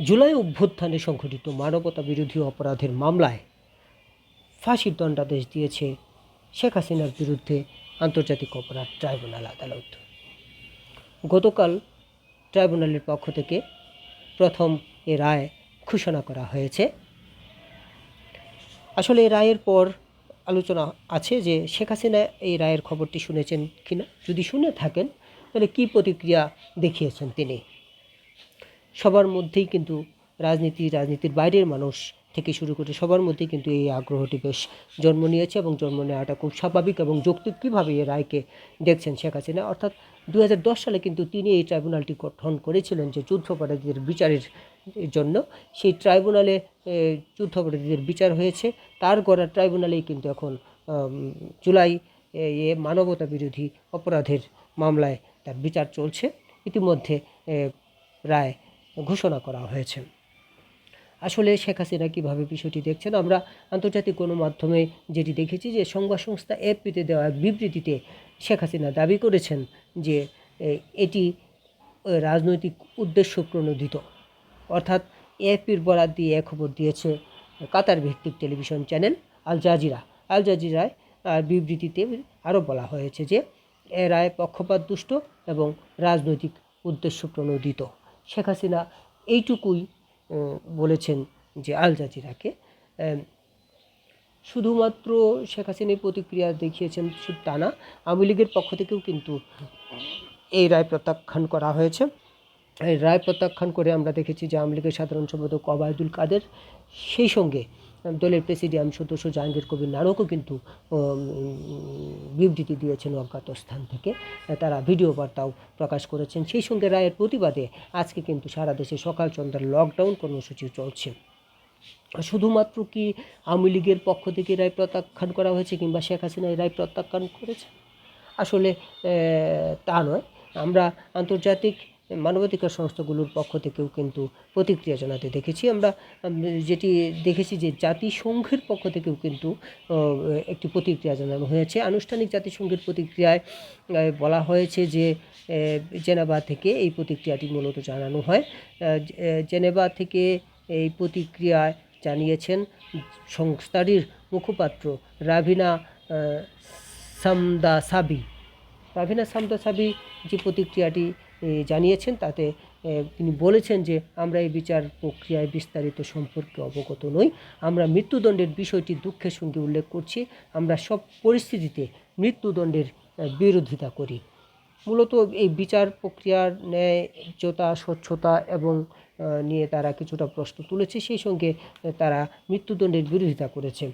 জুলাই অভ্যুত্থানে সংঘটিত মানবতা বিরোধী অপরাধের মামলায় ফাঁসির দণ্ডাদেশ দিয়েছে শেখ হাসিনার বিরুদ্ধে আন্তর্জাতিক অপরাধ ট্রাইব্যুনাল আদালত। গতকাল ট্রাইব্যুনালের পক্ষ থেকে প্রথম এ রায় ঘোষণা করা হয়েছে। আসলে এই রায়ের পর আলোচনা আছে যে শেখ হাসিনা এই রায়ের খবরটি শুনেছেন কিনা, যদি শুনে থাকেন তাহলে কী প্রতিক্রিয়া দেখিয়েছেন তিনি। সবার মধ্যেই কিন্তু রাজনীতির বাইরের মানুষ থেকে শুরু করে সবার মধ্যেই কিন্তু এই আগ্রহটি বেশ জন্ম নিয়েছে এবং জন্ম নেওয়াটা খুব স্বাভাবিক এবং যৌক্তিক। কীভাবে এই রায়কে দেখছেন শেখ হাসিনা? অর্থাৎ 2010 সালে কিন্তু তিনি এই ট্রাইব্যুনালটি গঠন করেছিলেন যে যুদ্ধাপরাধীদের বিচারের জন্য। সেই ট্রাইব্যুনালে যুদ্ধাপরাধীদের বিচার হয়েছে। তার গড়া ট্রাইব্যুনালেই কিন্তু এখন জুলাই মানবতা বিরোধী অপরাধের মামলায় তার বিচার চলছে। ইতিমধ্যে রায় ঘোষণা করা হয়েছে। আসলে শেখ হাসিনা কীভাবে বিষয়টি দেখছেন, আমরা আন্তর্জাতিক গণমাধ্যমে যেটি দেখেছি যে সংবাদ সংস্থা এএফপিতে দেওয়া বিবৃতিতে শেখ হাসিনা দাবি করেছেন যে এটি রাজনৈতিক উদ্দেশ্য প্রণোদিত। অর্থাৎ এএফপির বরাত দিয়ে খবর দিয়েছে কাতার ভিত্তিক টেলিভিশন চ্যানেল আল জাজিরায় বিবৃতিতে আরও বলা হয়েছে যে এ রায় পক্ষপাত দুষ্ট এবং রাজনৈতিক উদ্দেশ্য প্রণোদিত। শেখ হাসিনা এইটুকুই বলেছেন যে আল জাজিরাকে। শুধুমাত্র শেখ হাসিনার প্রতিক্রিয়া দেখিয়েছেন শুধু তা না, আওয়ামী লীগের পক্ষ থেকেও কিন্তু এই রায় প্রত্যাখ্যান করা হয়েছে। এই রায় প্রত্যাখ্যান করে আমরা দেখেছি যে আওয়ামী লীগের সাধারণ সম্পাদক ওবায়দুল কাদের, সেই সঙ্গে দলের প্রেসিডিয়াম সদস্য জাহাঙ্গীর কবির নানকও কিন্তু বিবৃতি দিয়েছেন অজ্ঞাত স্থান থেকে। তারা ভিডিও বার্তাও প্রকাশ করেছেন। সেই সঙ্গে রায়ের প্রতিবাদে আজকে কিন্তু সারা দেশে সকাল সন্ধ্যার লকডাউন কর্মসূচি চলছে। শুধুমাত্র কি আওয়ামী লীগের পক্ষ থেকে রায় প্রত্যাখ্যান করা হয়েছে কিংবা শেখ হাসিনা এই রায় প্রত্যাখ্যান করেছে? আসলে তা নয়। আমরা আন্তর্জাতিক মানবাধিকার সংস্থাগুলোর পক্ষ থেকেও কিন্তু প্রতিক্রিয়া জানাতে দেখেছি। আমরা যেটি দেখেছি যে জাতিসংঘের পক্ষ থেকেও কিন্তু একটি প্রতিক্রিয়া জানানো হয়েছে। আনুষ্ঠানিক জাতিসংঘের প্রতিক্রিয়ায় বলা হয়েছে যে জেনেভা থেকে এই প্রতিক্রিয়াটি মূলত জানানো হয়। জেনেভা থেকে এই প্রতিক্রিয়ায় জানিয়েছেন সংস্থাটির মুখপাত্র রাভিনা সামদাসাবি যে প্রতিক্রিয়াটি জানিয়েছেন তাতে তিনি বলেছেন যে আমরা এই বিচার প্রক্রিয়ায় বিস্তারিত সম্পর্কে অবগত নই। আমরা মৃত্যুদণ্ডের বিষয়টি দুঃখের সঙ্গে উল্লেখ করছি। আমরা সব পরিস্থিতিতে মৃত্যুদণ্ডের বিরোধিতা করি। মূলত এই বিচার প্রক্রিয়ার ন্যায্যতা, স্বচ্ছতা এবং নিয়ে তারা কিছুটা প্রশ্ন তুলেছে। সেই সঙ্গে তারা মৃত্যুদণ্ডের বিরোধিতা করেছে।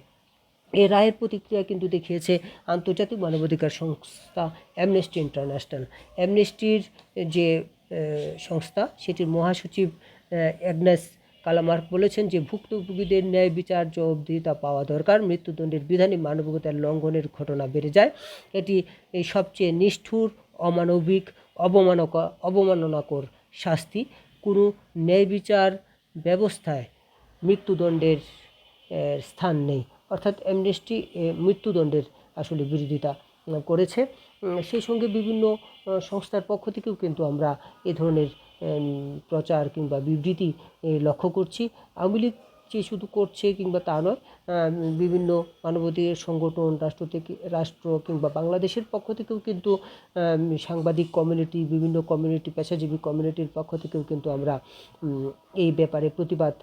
এই রায়ের প্রতিক্রিয়া কিন্তু দেখিয়েছে আন্তর্জাতিক মানবাধিকার সংস্থা অ্যামনেস্টি ইন্টারন্যাশনাল। অ্যামনেস্টির যে সংস্থা সেটির মহাসচিব অ্যাগনেস কালামার্ক বলেছেন যে ভুক্তভোগীদের ন্যায় বিচার জবাবদিহিতা পাওয়া দরকার। মৃত্যুদণ্ডের বিধানে মানবিকতার লঙ্ঘনের ঘটনা বেড়ে যায়। এটি এই সবচেয়ে নিষ্ঠুর, অমানবিক, অবমাননাকর শাস্তি। কোনো ন্যায় বিচার ব্যবস্থায় মৃত্যুদণ্ডের স্থান নেই। অর্থাৎ অ্যামনেস্টি মৃত্যুদণ্ডের আসলে বিরোধিতা করেছে। সেই সঙ্গে বিভিন্ন সংস্থার পক্ষ থেকেও কিন্তু আমরা এ ধরনের প্রচার কিংবা বিবৃতি লক্ষ্য করছি। আওয়ামী লীগ যে শুধু করছে কিংবা তা নয়, বিভিন্ন মানবাধিকার সংগঠন, রাষ্ট্র কিংবা বাংলাদেশের পক্ষ থেকেও কিন্তু সাংবাদিক কমিউনিটি, বিভিন্ন কমিউনিটি, পেশাজীবী কমিউনিটির পক্ষ থেকেও কিন্তু আমরা এই ব্যাপারে প্রতিবাদ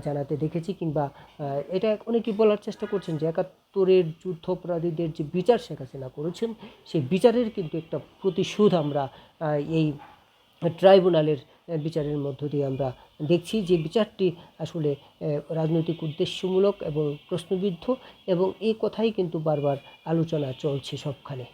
জানাতে দেখেছি। কিংবা এটা অনেকেই বলার চেষ্টা করছেন যে 71-এর যুদ্ধাপরাধীদের যে বিচার শেখ হাসিনা করেছেন সেই বিচারের কিন্তু একটা প্রতিশোধ আমরা এই ট্রাইব্যুনালের বিচারের মধ্য দিয়ে আমরা দেখছি যে বিচারটি আসলে রাজনৈতিক উদ্দেশ্যমূলক এবং প্রশ্নবিদ্ধ, এবং এই কথাই কিন্তু বারবার আলোচনা চলছে সবখানে।